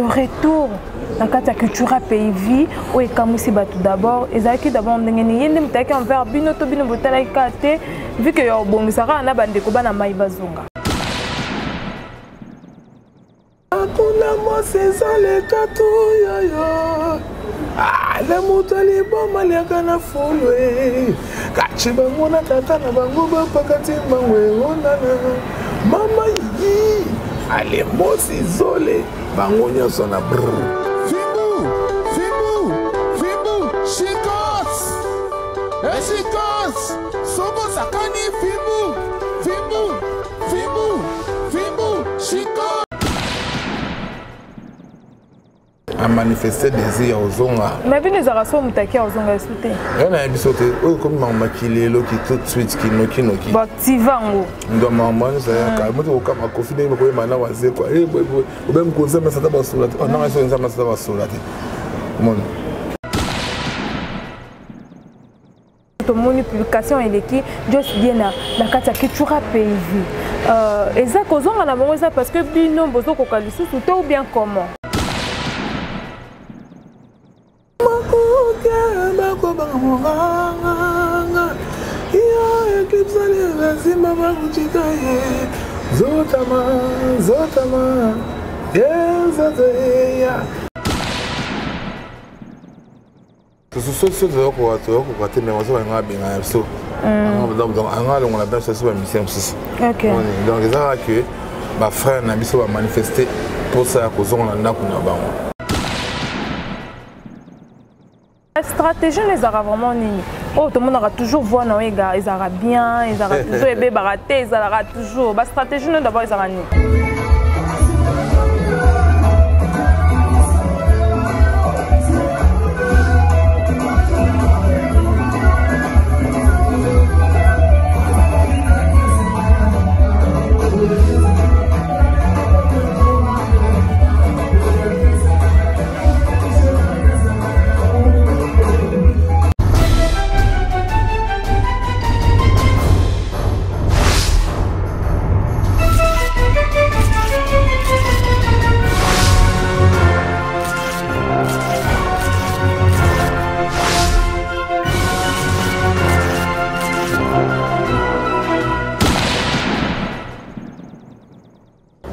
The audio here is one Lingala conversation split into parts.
Le retour dans la culture pays où est comme si tout d'abord et ça qui d'abord on est en faire binoto bino botala kate vu que yo bon ça na bande ko bana mai bazonga. Akuna mo c'est les tatou yo yo. Ah le motali bon malaka na folwe. Kachi bango na tata na bango ba pakati bango onana. Mama yi. Allez mo isolé. Bango nyonso na brr. Fibu, Chicos! Eh Chicos! Sobo sakani Fibu, Chicos! A manifester désir aux zonga. Mais bien les arasons mutaki aux zonga souté. On a bisoté comme maman qui lelo qui tout de suite qui noki. Bah tivango. Ndo maman ça ka moto ka ma confiner ko mana waze quoi. Eh o bem ko nzama sa taba solate. On a so nzama sa taba solate. Mon Mon publication elle est qui juste bien la carte qui tu pays et ça cause on a bon ça parce que bino bozo ko kalusu tout ou bien comment. Zotama, La stratégie les aura vraiment nini. Oh, tout le monde aura toujours voir non ils aura bien, ils aura toujours aimé baraté, ils aura toujours. La stratégie nous d'abord ils aura nini.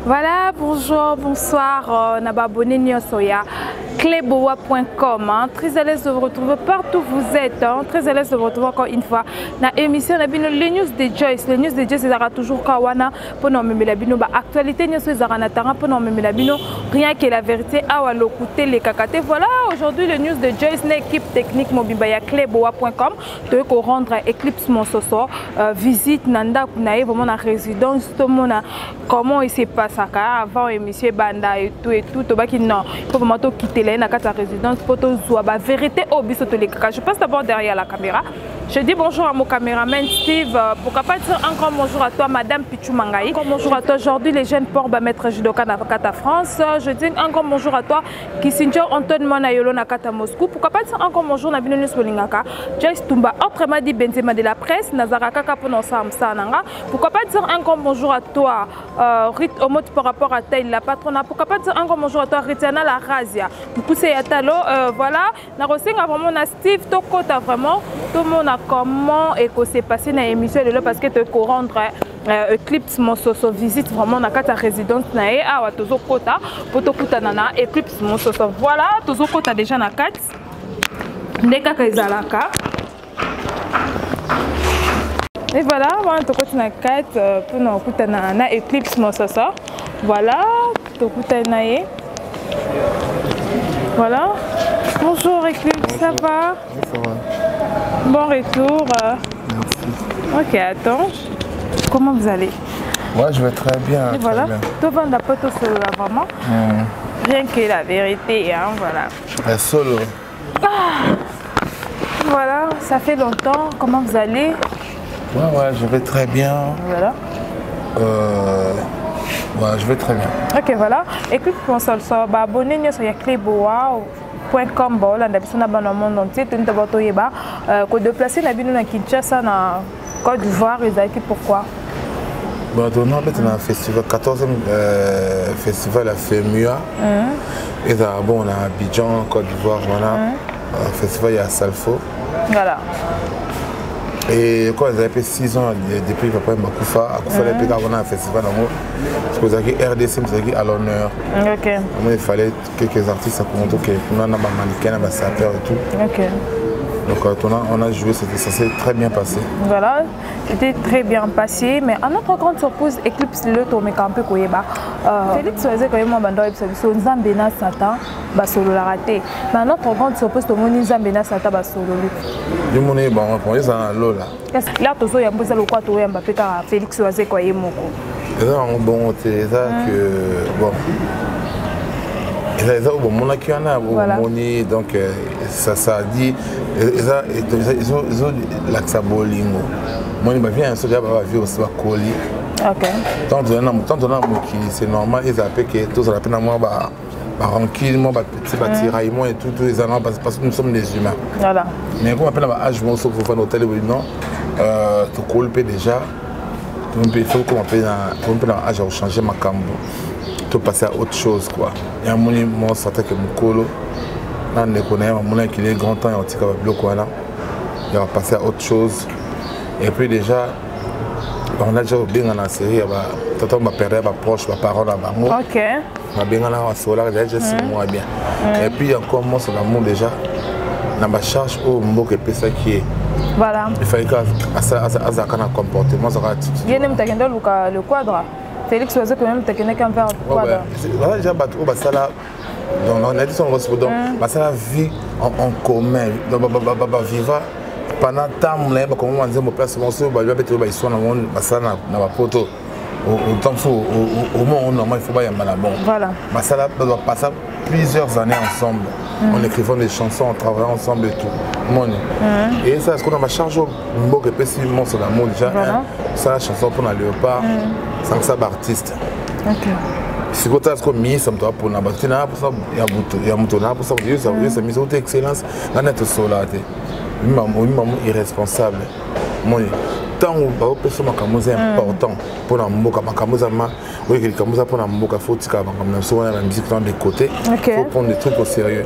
Voilà, bonjour, bonsoir, Nababone Nyosoya, cleboa.com. Très à l'aise de vous retrouver partout où vous êtes. Très à l'aise de vous retrouver encore une fois. Dans l'émission, les news de Joyce. Les news de Joyce, c'est toujours Kawana pour nous mettre la bino. Actualité, nous sommes en pour nous mettre la bino. Rien que la vérité, à l'écouter les cacatés. Voilà, aujourd'hui, les news de Joyce, l'équipe technique mobile cleboa.com. De rendre Eclipse mon soso. Visite Nanda Kunae, vraiment la résidence. Comment il s'est passé avant l'émission Banda et tout. Non, il faut vraiment quitter la résidence pour la vérité au biseau de l'écran. Je passe d'abord derrière la caméra. Je dis bonjour à mon caméraman Steve. Pourquoi pas dire encore bonjour à toi, Madame Pichou Mangaï. Encore bonjour à toi. Aujourd'hui, les jeunes portent maître judoka Nakata France. Je dis encore bonjour à toi, Kisinjo Anton Monayolo Nakata Moscou. Pourquoi pas dire encore bonjour à Binonus Bolingaka, Joyce Tumba, autrement dit Benzema de la presse, Nazara Kaka Ponosa Msananga. Pourquoi pas dire encore bonjour à toi, Rit Omot par rapport à Taï la patronat. Pourquoi pas dire encore bonjour à toi, Ritiana la Razia. Poussé Yatalo, voilà. Narosing a vraiment Steve Tokota vraiment. Tout le monde a comment et que c'est passé dans l'émission de parce que te rendre Eclipse mon soso visite vraiment dans ta résidence nae à tozo kota poto kuta nana Eclipse mon soso voilà tozo kota déjà na 4 ndeka kaizalaka et voilà on to kota na 4 pour nous kuta na Eclipse mon soso voilà to kuta nae voilà. Bonjour Eclipse, ça va? Oui, ça va. Bon retour. Merci. Ok, attends. Comment vous allez? Moi, je vais très bien. Et voilà. Tout le monde a pas tout seul là, vraiment. Rien que la vérité, hein, voilà. Solo. Ah, voilà, ça fait longtemps. Comment vous allez? Ouais, je vais très bien. Voilà. Ouais, je vais très bien. Ok, voilà. Écoute, on se abonnez-vous sur cleboa.com. Voilà, on a dans le monde entier. Tout le monde déplacer na Kinshasa, na Côte d'Ivoire. Pourquoi? Bon, on a un festival, 14e festival à FEMUA. Et bon, on a Abidjan, Côte d'Ivoire, voilà. Un festival à Salfo. Voilà. Et quand ils avaient fait 6 ans depuis Papa Makoufa, à Koufa, on a un festival en haut. Parce que vous avez RDC, vous avez à l'honneur. Ok. Il fallait quelques artistes à Komoto, on a un mannequin, un sapeur et tout. Ok. Donc on a joué, ça s'est très bien passé. Voilà, c'était très bien passé. Mais à notre grande surprise, Eclipse le tourné campé Koyeba. Félix faisait quand même un bandit sur Nzambena Satan, Basolo l'a raté. Mais à notre grande surprise, tout le monde Nzambena Satan, Basolo. Du monde est bon, on est dans l'eau là. Là, tout ça, il y a un peu de quoi tu es Mbappé car Félix faisait quoi il moko. Et là, on bon, c'est ça que bon. Et là, on a qui en a, on donc ça dit, ils ont l'axabolingo. Moi, il m'a vu un soldat qui va vivre au colis. Ok. Tant on a c'est normal, ils appellent que tous à la peine à moi, tranquille, petit tiraillement et tout, les gens parce que nous sommes des humains. Voilà. Mais quand on appelle à âge, on se fait un hôtel, non, tu colpes déjà, il faut qu'on appelle à âge à changer ma cambo. Tu passer à autre chose quoi. Il y a un moment certain que mon colo, là on connaît, un moment qui est grand temps et on tire avec le quoi là. Il va passer à autre chose. Et puis déjà, on a déjà bien dans la série, on va perdre ma proche, ma parole à ma mot. Ok. On a bien dans la solar déjà 6 mois bien. Et puis il y a encore moi sur l'amour déjà. Dans ma charge au mot que ça qui est. Voilà. Il fallait qu'à ça un comportement ça va. Bien aimé t'as le quadre. Félix faisait quand même technique un peu quadre. Voilà déjà bateau ça là. Donc on a dit son respect donc ça la vie en commun. Donc vivre pendant temps là comme on disait mon place mon soeur bah lui être bah ils sont dans ça na photo. Autant faut au moins normal il faut pas y aller bon. Voilà. Ça là doit passer plusieurs années ensemble. On écrivant des chansons, on travaillant ensemble et tout. Et ça, ce qu'on a ma charge au mot que petit monstre d'amour déjà. Ça la chanson pour la léopard, sans que ça artiste. Ok. C'est quoi ça, ce qu'on mise, ça me doit pour la bâtisse, il y a un pour ça, c'est mise haute excellence, là n'est-ce pas une maman irresponsable. Tant où bah personne est important pour la mboka makamuzama oui que kamuza pour la mboka faut tika comme la musique dans des côtés faut prendre des trucs au sérieux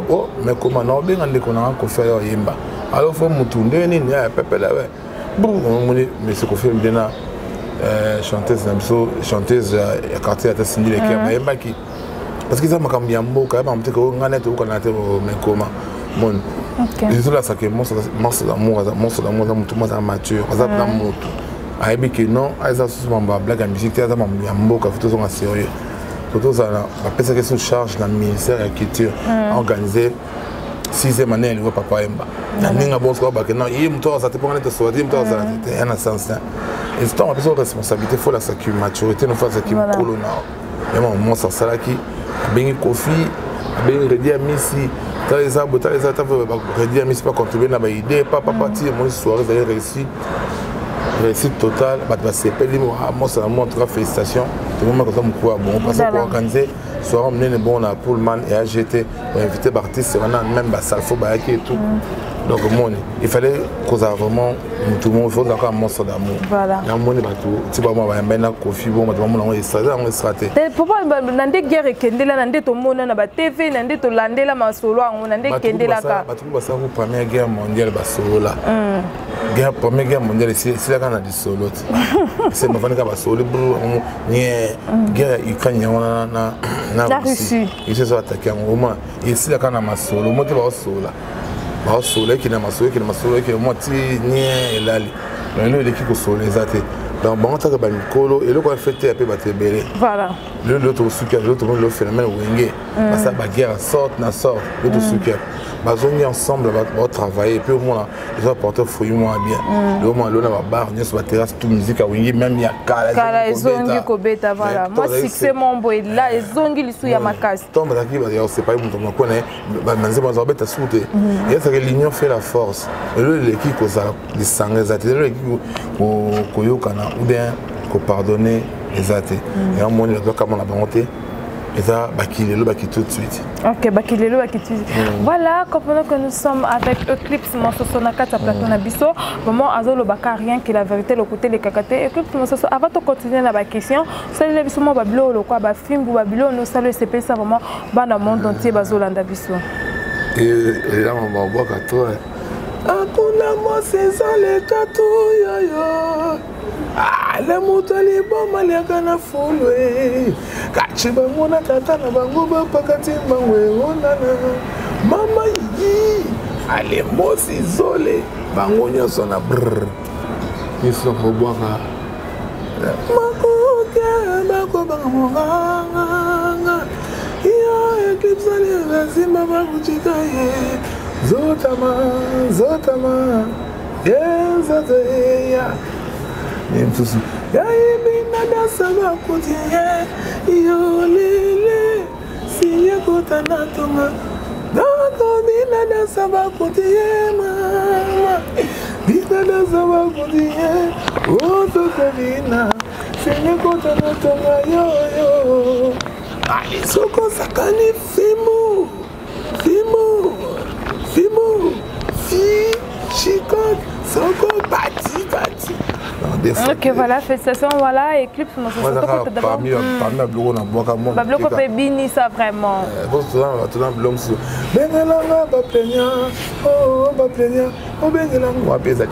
oh mais comment non bien on qu'on a faire yemba alors faut mutunde ni ya pepe là ouais bon mais ce qu'on fait bien chanteuse à quartier à Tassini les qui yemba qui parce que ça m'a comme mboka ba mteko ngana to ko na te mais comment mon les autres là ça que monstre d'amour tout monde mature ça dans moto aibi que non ça souvent blague à musique ça m'a mboka photo sont sérieux photo ça là après ça que sous charge dans le ministère de la culture organisé 6e année elle voit papa Emba ninga bon ça ba que non il me ça te prendre de soir il me ça c'est un sens et c'est une besoin responsabilité faut la sa maturité nous faire ça qui colonna et moi ça là qui ben kofi ben redia misi t'as les arbres t'as redia misi pas contribuer na ba idée pas partir mon soirée d'ailleurs réussite totale bah tu vas s'appeler moi ça moi en tout cas félicitations tout le monde comme quoi bon parce qu'on organiser soirée on est bon à Pullman et AGT on invité artistes on même bah Salfo bah et tout donc il fallait qu'on a vraiment tout le monde il faut encore un monstre d'amour voilà il y a un monde bateau tu vois moi bah ben Kofi bon bah on est straté pourquoi nande guerre kendela nande to mona na ba TV nande to landela masolo on nande kendela ka bato ba ça pour première guerre mondiale ba solo là première guerre mondiale c'est là quand on a dit solo c'est ma fani ka ba solo ni guerre Ukraine na Russie ils se sont attaqués au moment et c'est là quand on a ma solo moi tu vas solo là ba solo qui na masolo qui moi ti ni elali le l'équipe ko solo ezate donc bon ça que ba mikolo et le ko fêter un peu ba tebele voilà l'autre sucre l'autre le phénomène wenge parce que la guerre sort l'autre sucre bazongi ensemble va travailler et puis au moins ils vont porter fruit moi bien le moment là va bar ni sur la terrasse tout musique à wenge même il y a kala ezongi ko beta voilà moi succès mon boy là ezongi lisu ya makasi tombe là qui va c'est pas mon on connaît manze bazon beta soute et ça que l'union fait la force et l'équipe aux les sangs les l'équipe ko yokana ou bien ko pardonner les athées et à mon moment comme on a bonté Et ça, Bakilelo, Baki tout de suite. Ok, Bakilelo, Baki tout de suite. Voilà, comprenons que nous sommes avec Eclipse Monsoso Nakata Plateau Nabiso. Vraiment, Azolo Baka, rien que la vérité, le côté des cacatés. Eclipse Monsoso, avant de continuer la question, salut les bisous, Babilo, le quoi, Bafim, Babilo, nous saluons CP, ça vraiment, dans le monde entier, Bazolanda Biso. Et là, on va voir qu'à toi. Akuna mo saison les tatouilles yo. Ah, les motos les bons malika na fulwe. Kachiba mona tata na bango ba pakati mangwe onana. Mama yi. Allez mo isolé. Bango nyoso na brr. Iso ko boka. Mako ke bako bango nganga. Ya Eclipse ale lazima bakuchika ye. Zotama, Zotama, yes, ya. Nimtusu. Ya ibina da sama kutie, yo lele, siye kutana tunga. Dako bina da sama kutie, mama. Bina da sama kutie, oto kabina, siye kutana tunga, yo. Ali soko sakani fimu, fimu. Fimo, fi, chicote, soko, bati. Ok, voilà, félicitations, voilà, Eclipse, nous sommes parmi la bloco, on a beaucoup de bloco bini, ça vraiment. Tout le monde sous. Benelanga, ba plenya, oh, ba plenya, oh, benelanga, on va payer ça,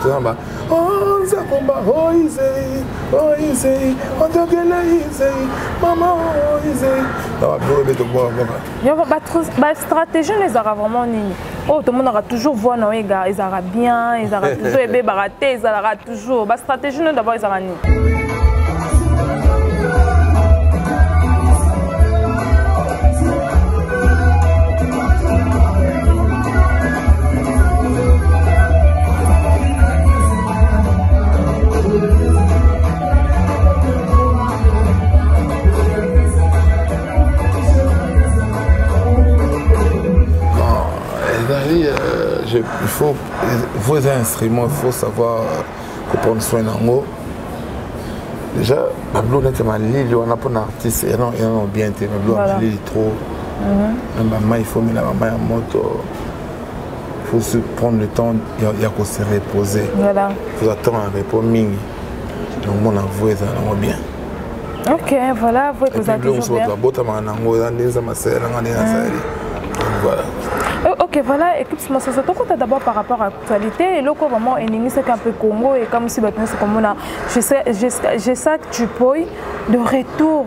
oh, ça combat, oh, isei, on te gueule, isei, maman, oh, isei. Non, bloco, beto, bois, stratégie, les aura vraiment nini. Oh, tout le monde aura toujours vu, non, ils aura bien, ils aura toujours aimé, baraté, ils aura toujours. La stratégie, nous d'abord, ils aura nini. Il faut être un instrument, il faut savoir prendre soin d'en haut. Déjà, Bablo n'est pas mal, on a pas d'artiste, ils ont bien été, Bablo a trop. Il faut mettre la main en moto. Il faut se prendre le temps, il y a qu'à se reposer. Voilà. Il faut attendre un repos ming. Donc, mon avoué, ça va bien. Ok, voilà, vous êtes toujours bien. Voilà. Ok, voilà, Eclipse Monsoso, d'abord par rapport à l'actualité, et là, vraiment, c'est un peu Congo, et comme si je sais que tu peux, de retour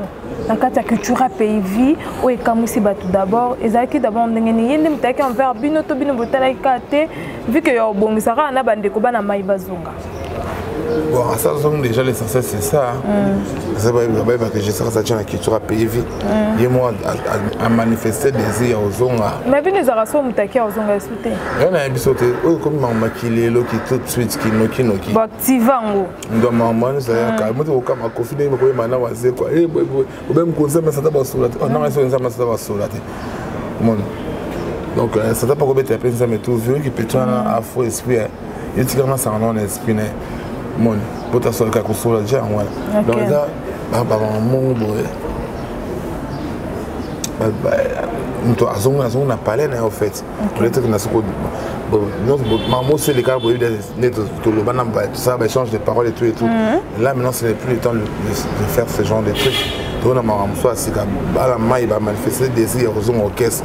dans la culture pays vie, ou comme si tout d'abord, et ça qui d'abord, on a faire binoto vu que bon, ça a un de Koba na Maïbazonga. Bon, ça déjà l'essentiel c'est ça. C'est vrai que je sais que ça tient à la culture pays vie. Et moi à manifester des désir aux zonga. Mais bien les araçons mutaki aux zonga sauté. Il y en a un bisoté, comme maman qui est là qui tout de suite qui noki. Bah tivango. Donc maman ça calme toi comme à confiner mais comment na waze quoi. Eh ou même conseil mais ça t'a pas soulagé. On a raison ça mais ça va soulager. Mon. Donc ça t'a pas comme tu penses mais tout vu qui peut être à faux esprit. Il dit comment ça en esprit. Mon potasso ka kusola déjà voilà donc ça mon boy to azonga parler en fait peut-être que na soko non maman c'est les cas pour tout le banam ça va échange de paroles et tout là maintenant ce n'est plus le temps de faire ce genre de trucs donc on a maman soit si la maille va manifester des désir aux orchestre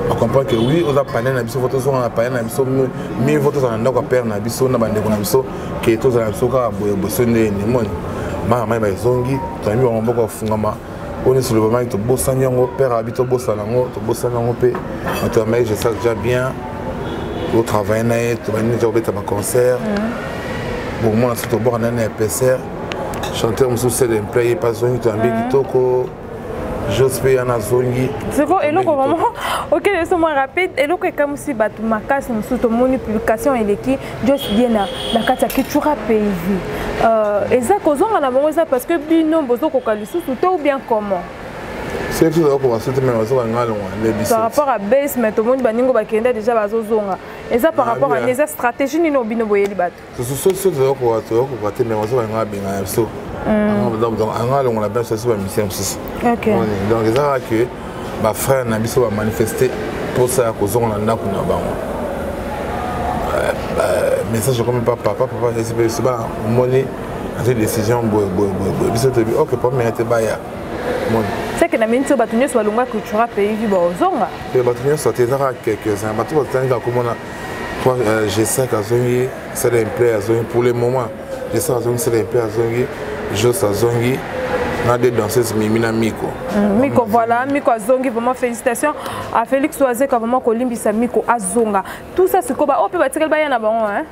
on comprend que oui on a parlé na biso photo on a parlé na biso mais photo on a ndako père na biso na bande ko na biso que tous na biso ka bosonné ni mon maman ba zongi to mi on boko fungama on est sur le moment to bosanyango père habito bosanango to bosanango pe to mais je sais déjà bien au travail na to ba ni job ta concert bon moi c'est to bord na PCR chanteur musu c'est de play pas zongi to ambi kitoko j'espère en azongi c'est quoi et là vraiment ok c'est moins rapide et là comme si batu makasi musu to moni publication et qui juste bien na kata culture pays vie et ça causons à la bonne parce que bino bozo ko kalisusu ou bien comment C'est tout d'abord pour acheter mes oiseaux en allant les bisous. Par rapport à base, mais tout le monde baningo bakenda déjà bazozonga. Et ça par rapport à des stratégies ni no bino boyeli bat. C'est d'abord pour acheter mes oiseaux en allant so. Donc en allant on a bien ça sur la mission aussi. OK. Donc les gens que ma frère n'a biso va manifester pour ça que zone na kuna ba. Mais ça je comme papa c'est pas monnaie des décisions biso te OK pas mériter ba ya. C'est que na minto batunyo so balunga culture pays qui bazonga. Et batunyo so tezara quelques-uns batu batanga comme on a toi G5 azongi c'est des play azongi pour le moment G5 azongi c'est des play azongi Jos azongi na des danseuses Mimina Miko. Miko voilà, Miko azongi vraiment félicitations à Félix Oazé qui a vraiment kolimbisa Miko azonga. Tout ça c'est quoi ba ope batikel ba yana bango hein.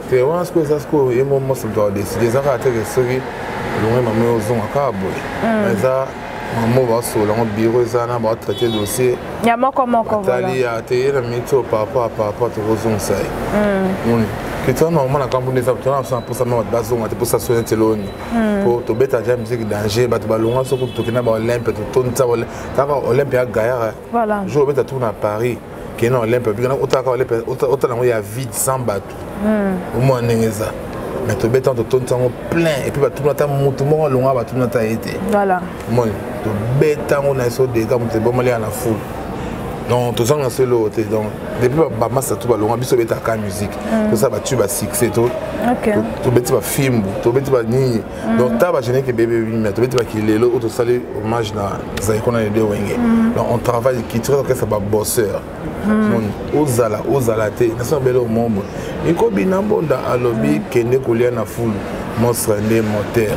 C'est vraiment ce que ça ce que et moi ça doit décider ça a été que loin maman ozonga ka boy. Mais ça maman va sur le bureau ça na va traiter dossier. Ya comment voilà. Tali a été la mito par rapport à ozonga ça. Que tu as normalement quand on est à pour ça même bazonga pour ça soigner teloni. Pour to beta déjà musique danger ba to balonga so ko to kina ba Olympe to tonta wala. Ta ba Olympe ya gaillard. Voilà. Je beta tourner à Paris. Qui est dans Olympe puis quand autant il y a vide sans bateau. Au moins ça. Mais tu bêtes tout le temps plein et puis tout le temps tout le monde long va tout le temps été. Voilà. Moi tu bêtes on a ça des gars tu bon aller à la foule. Donc tout ça on c'est l'autre donc depuis ba massa tout ba long biso bêtes à musique. Tout ça ba tu ba succès tout. OK. Tu bêtes ba film, tu bêtes ba ni. Donc ta ba gêner que bébé mais tu bêtes ba qui les autres salut hommage na ça qu'on a les deux wenge. Donc on travaille qui très que ça ba bosseur. Ozala te na so belo mombo ikobi na bonda alobi kende kolia na fulu monstre ne moteur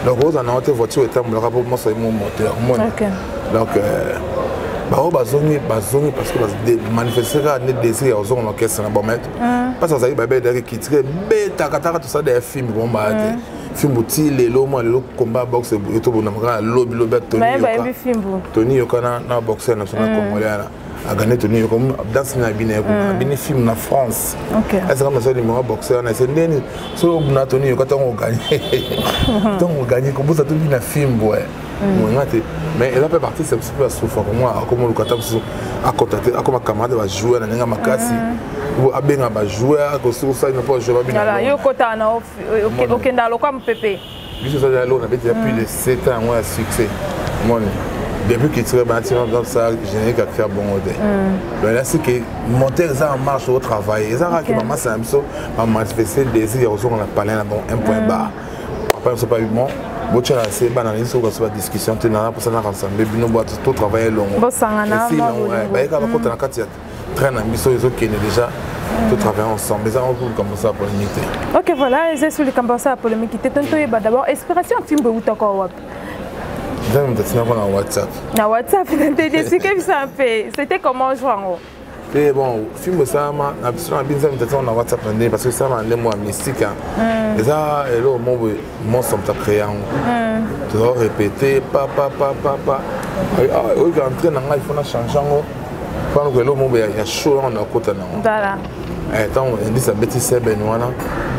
donc oza na haute voiture etambolaka po monstre mo moteur donc bazongi parce que manifester ne désir ozonga na caisse na bomet parce que ça ba be daki kitire beta kataka tout ça des films bomba te film buti lelo mo lelo combat boxe to bona maka lobby Tony Yoka na boxer national congolais a gagné Tony comme dans na bine film na France. OK. Est-ce que ça numéro boxeur na c'est ndeni so na Tony Yoka tant on gagné. Tant on gagné comme ça tout na film ouais. Mais elle a fait partie c'est un peu souffrant comme moi comme le kata à contacter à comme camarade va jouer na nga makasi. Ou abenga ba jouer à cause ça il ne peut jouer bien. Voilà, yo kota na OK ndalo comme Pépé. Juste ça là on avait déjà plus de 7 ans ouais succès. Mon depuis qu'il serait bâtiment dans ça générique à faire bon odeur. Donc là c'est que monter ça en marche au travail. Et ça qui maman c'est un peu à manifester désir aux on a parlé là bon un point bas. Après c'est pas bon. Bon tu as assez banalisé sur la discussion tu n'as pas ça na ensemble bino boîte tout travailler long. Bon sangana. Si non ouais bah quand on a quatre train na biso ils qui déjà tout travailler ensemble. Les gens vont commencer à polémique. OK voilà, ils sont les commencer à polémique. D'abord inspiration film de encore wap. WhatsApp, c'était comment jouer en haut? Et bon, film ça m'a absolument bien na WhatsApp parce que ça m'a les mots mystiques. Et ça et là mon somme t'a créé tu dois répéter papa. Oui quand entrer dans il faut na changer quand que le mot il y a chaud on a côté là. Voilà. Et tant on dit ça bêtise c'est Benoît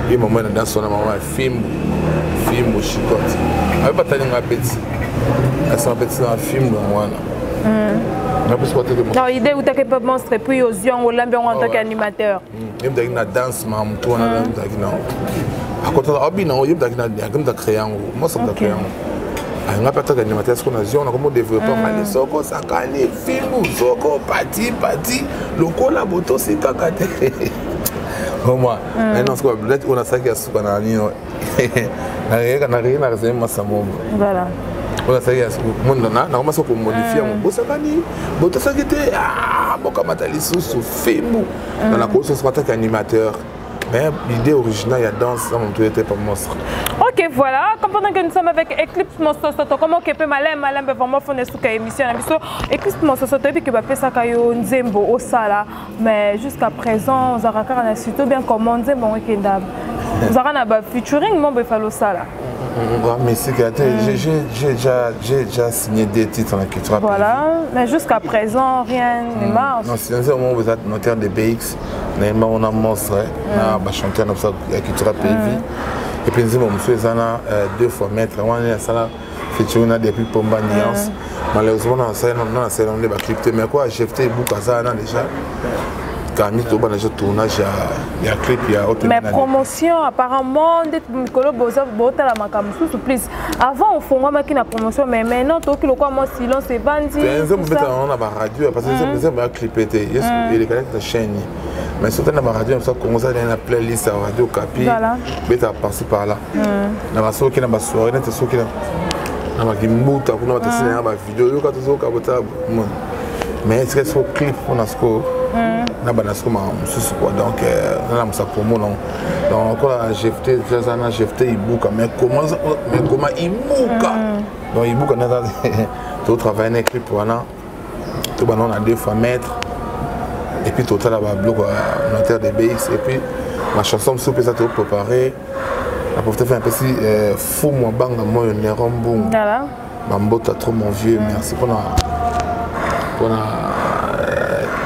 et moment dans son maman film au chicote. Avec pas tellement bêtise. Elle s'en fait un film dans moi. Non, l'idée où tu as pas monstre puis aux yeux on l'ambiance en tant qu'animateur. Il y a une danse mam toi na à côté de non il y a comme ta créant moi ça me créant. On a pas tant d'animateur ce qu'on a dit on a comment développer aller soko sakani film soko parti loko la boto c'est kakate. Moi maintenant ce qu'on peut-être on a ça qui a sous kana ni na rien na raison massamo. Voilà. On a ça qui a sous monde na comment ça qu'on modifier mon bossa kani boto ça qui était boka matali sous film dans la course ce qu'on animateur. Mais l'idée originale, il y a danse, ça mon était pas monstre. OK, voilà. Comme pendant que nous sommes avec Eclipse Monsoso, comment on peut malem vraiment faire une émission. Eclipse Monsoso, tu as vu que va faire ça quand Nzembo au sala, mais jusqu'à présent, on a encore surtout bien comment Nzembo on est d'ab. On a un featuring, mon befalo au sala. Mais c'est que j'ai déjà signé des titres en culture. Voilà, mais jusqu'à présent, rien ne marche. Non, c'est un moment où vous êtes notaire de BX, on a monstre, on a chanté dans la culture PV. Et puis, nous avons fait 2 fois maître, on a featuring depuis Pomba Nuance. Malheureusement, on a un clip. Mais quoi, j'ai fait beaucoup à ça déjà. Camille Toba a déjà tournage, il y a clip, il y a autre. Mais promotion, apparemment, please. Avant, on faisait une promotion, mais maintenant, tout le quoi, silence, c'est bandit. On a la radio, parce que c'est un clip, il est quand même une chaîne. Mais surtout dans la radio, on commence à la playlist à Radio Capi. Voilà. Mais tu as passé par là. Dans la soirée, dans la soirée, dans la soirée, dans la gimbuta, dans la vidéo, dans la vidéo, mais est-ce que c'est un clip on a ce qu'on a donc on a ça promo non donc j'ai fait Ibuka mais comment Ibuka donc Ibuka on travaille un clip voilà tout on a 2 fois maître et puis total là bloc notaire de BX et puis ma chanson soupe ça tout préparé la pauvreté fait un peu si fou moi banga moi Nerombo voilà Mambota trop mon vieux merci pour la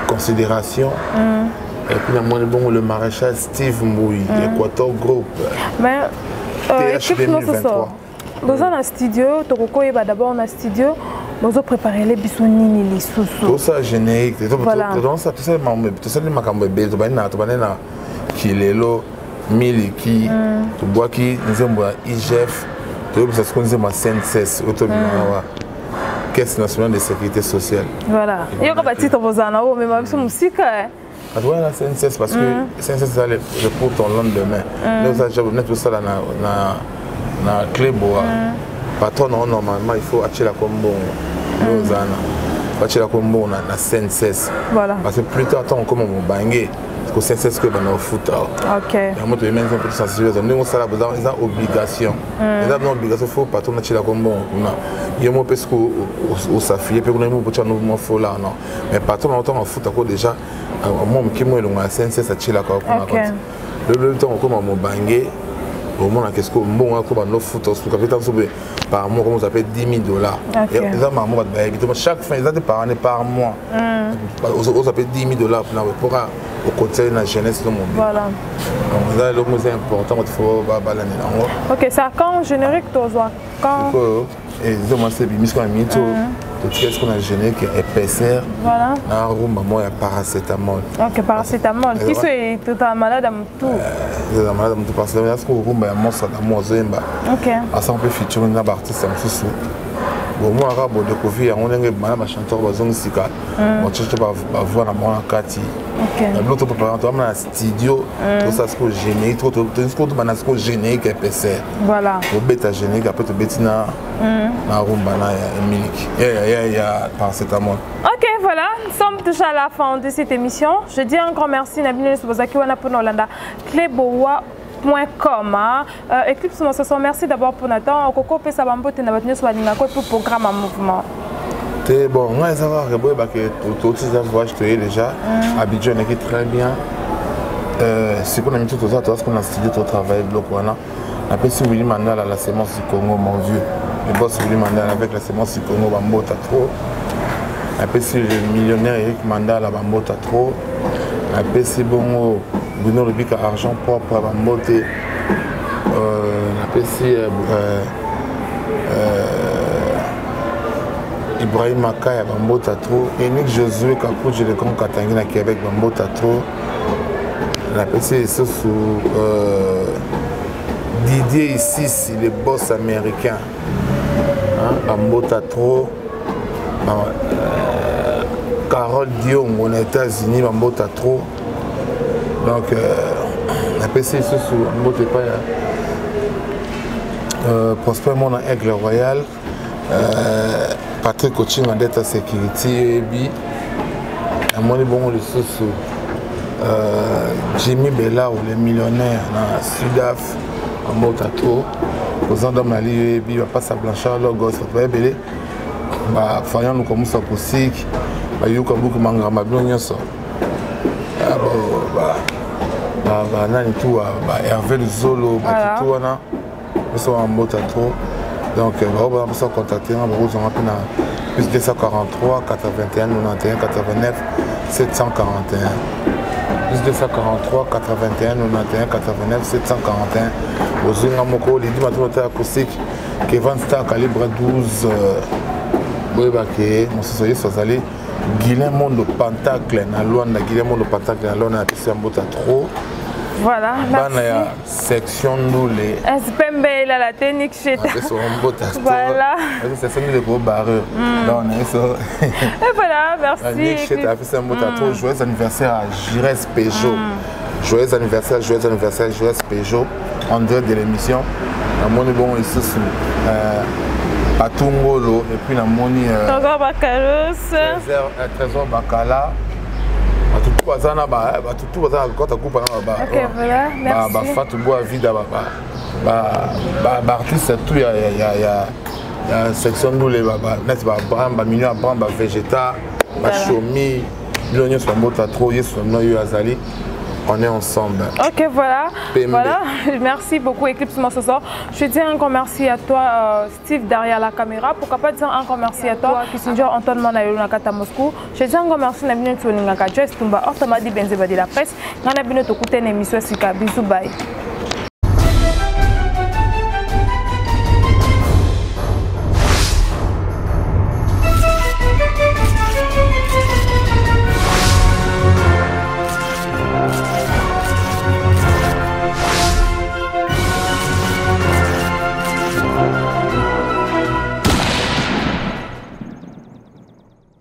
considération. Et puis, bon, le maréchal Steve Mbouy, Equator Group. Mais, équipe 2023. Dans un studio, d'abord dans un studio, nous avons préparé les bisonini, les sous-sous. Tout ça, générique. Voilà. Tout ça, les macambes bébés, tu vas Kilelo, Miliki, tu bois qui, nous avons IGF, tu vas ce qu'on dit, CNSS, Caisse nationale de sécurité sociale. Voilà. Il y a un titre pour ça, mais ma musique. Ah ouais, la CNSS parce que CNSS c'est le pour ton lendemain. Nous avons tout ça dans la clé bois. Patron normalement il faut acheter la combo. Nous avons acheter la combo dans la CNSS. Voilà. Parce que plus tard on commence à banger. Parce que CNSS que dans foot. OK. Moi tu même un peu sensibiliser. Nous on ça là ils ont obligation. Ils ont obligation faut patron acheter la combo. Il y a un peu où ça fait, puis on a un peu de mouvement faux là, non. Mais pas tout le temps en foot, déjà, moi, qui m'a dit que CNC, ça tire la corde. Le temps, on commence à banger, au moins, qu'est-ce qu'on bon, on a nos foot, par mois, on s'appelle $10,000. Chaque fin, ils ont des parents par mois. On s'appelle $10,000 pour au côté de la jeunesse de mon pays. Voilà. Donc, c'est important, il faut balayer. Ok, ça quand générique, tu vois quand. Et moi c'est mis qu'on a mis tout ce qu'on a gêné qui est épaisseur. Voilà. Un roux maman il y a paracétamol. OK, paracétamol. Qui est tout malade à tout. Malade à tout parce que là ce qu'on roux mais monstre d'amour zemba. OK. À ça on peut featurer un artiste en sous. Bon moi arabe de couvrir on est un chanteur bazong sika. On cherche pas voir la moi Kati. OK. L'autre préparant toi dans studio tout ça ce que générique tout ce qu'on dans ce que générique épaisseur. Voilà. Au bêta générique après tout bétina na rumba na Emilique. Il y a paracétamol. OK, voilà, nous sommes déjà à la fin de cette émission. Je dis un grand merci Nabine Sobozaki wana pour Nolanda Clebowa.com. Eclipse Monsoso, merci d'abord pour Nathan. Koko pesa bambote na batnya so balinga ko pour programme en mouvement. C'est bon, moi ça va que tout ça voyage déjà Abidjan est très bien. C'est qu'on a mis tout ça parce qu'on a studié tout travail bloc wana. Après si Willy Mandal à la sémence du Congo mon vieux. Le boss Willy Mandal avec la sémence du Congo bambota trop. Après si le millionnaire Eric Mandal à bambota trop. Après si bon Bruno Rubika argent propre à bambote. Après si Ibrahim Makai à bambota trop. Enick Josué Kapouche le grand Katangi à Québec bambota trop. Après si sous Didier ici, le boss américain. Bambota trop. Carole Dion aux États-Unis, Bambota trop. Donc, après c'est sous Bambota pas. Prosper Mon Aigle Royal. Patrick Coaching en Data Security. Et moi, bon, le sous Jimmy Bella ou les millionnaires dans Sudaf. En mot à trop, posant dans ma vie, il va passer à Blanchard, le gosse, il va belé. Bah, faisant nous comme ça pour sik, bah, il y a beaucoup de mangas, ma blonde, ça. Bah, nan tout, bah, Hervé le Zolo, bah, tout, on a, ils sont en mot à trop. Donc, on va se contacter, on va vous en rappeler plus 243, 81, 91, 89, 741. plus 243 81 91 89 741 Ozinga Moko les dimatons acoustique Kevin Star calibre 12 Boyebake Monsossoye Sozali Guilin Mondo Pentacle na Luanda Guilin Mondo Pentacle na Luanda na Mbota trop. Voilà, merci. Bana section Ndoulé. SPMB il a la technique chez toi. Voilà. C'est ça le gros barreur. Là on est ça. Et voilà, merci. Chez ta fille Mbota trop. Joyeux anniversaire à Jires Peugeot. Joyeux anniversaire, joyeux anniversaire, Jires Peugeot. En dehors de l'émission, à mon bon ici Patungolo et puis la moni. Trésor Bacalos. Trésor Bacala. Tout bazana ba tout bazana quand tu coupes ba. OK, voilà, merci. Ba fatu boa vida ba artiste tout ya section Ndoulé ba net ba bramba million bramba végétal ba chomi l'oignon sur Mbota trop yeso no yo azali. On est ensemble. OK, voilà. Voilà. Merci beaucoup, Eclipse ce soir. Je dis encore merci à toi, Steve, derrière la caméra. Pourquoi pas dire encore merci à toi, Kissinger Antoine Manayo Nakata Moscou. Je dis encore merci à Nabino Tsoninga Joyce Tumba, Ortamadi Benzeba de la presse. Nabino Tokuten émission Sika. Bisous, bye.